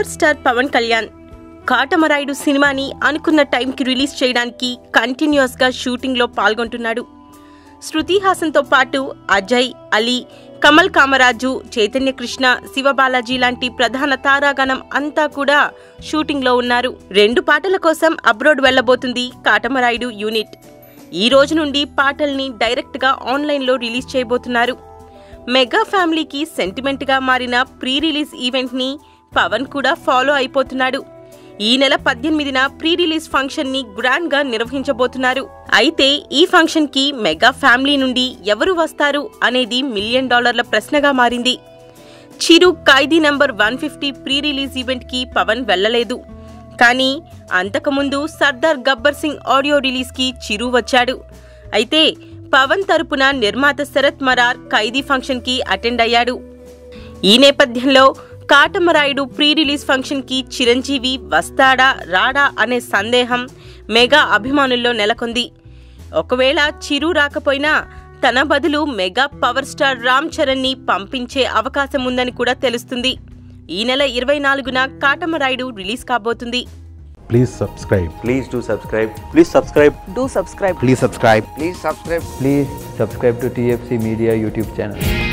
Power star Pawan Kalyan Katamarayudu సినిమాని అనుకున్న టైంకి రిలీజ్ చేయడానికి కంటిన్యూస్గా షూటింగ్లో పాల్గొంటున్నాడు. శృతి హాసన్తో పాటు అజయ్, అలీ, కమల్ కామరాజు, చైతన్య కృష్ణ, శివబాలాజీ లాంటి ప్రధాన తారాగణం అంతా కూడా షూటింగ్లో ఉన్నారు. 2 పాటల కోసం అబ్రోడ్ వెళ్లబోతుంది కాటమరాయుడు యూనిట్. ఈ రోజు నుండి పాటల్ని డైరెక్ట్గా ఆన్లైన్లో రిలీజ్ చేయబోతున్నారు. మెగా ఫ్యామిలీకి సెంటిమెంట్గా మారిన ప్రీ రిలీజ్ ఈవెంట్ని పవన్ కూడా ఫాలో అయిపోతున్నాడు. ఈ నెల 18న ప్రీ రిలీజ్ ఫంక్షన్ ని గ్రాండ్ గా నిర్వహించబోతున్నారు. అయితే ఈ ఫంక్షన్ కి మెగా ఫ్యామిలీ నుండి ఎవరు వస్తారు అనేది $1 మిలియన్ ప్రశ్నగా మారింది. చిరు ఖైదీ నంబర్ 150 ప్రీ రిలీజ్ ఈవెంట్ కి పవన్ వెళ్లలేదు. కానీ అంతకుముందు సర్దార్ గబ్బర్ సింగ్ ఆడియో రిలీజ్ కి చిరు వచ్చాడు. అయితే పవన్ తరపున నిర్మాత శరత్ మరార్ ఖైదీ ఫంక్షన్ కి అటెండ్ అయ్యాడు. ఈ నేపథ్యంలో కాటమరాయుడు ప్రీ రిలీజ్ ఫంక్షన్ కి చిరంజీవి వస్తాడా రాడా అనే సందేహం మెగా అభిమానుల్లో నెలకొంది. ఒకవేళ చిరు రాకపోయినా తన బదులు mega power star Ram Charan ని పంపించే అవకాశం ఉందని కూడా తెలుస్తుంది. ఈ నెల 24న కాటమరాయుడు రిలీజ్ కాబోతుంది. Please subscribe. Please do subscribe. Please subscribe. Do subscribe. Please subscribe. Please subscribe. Please subscribe to TFC Media YouTube channel.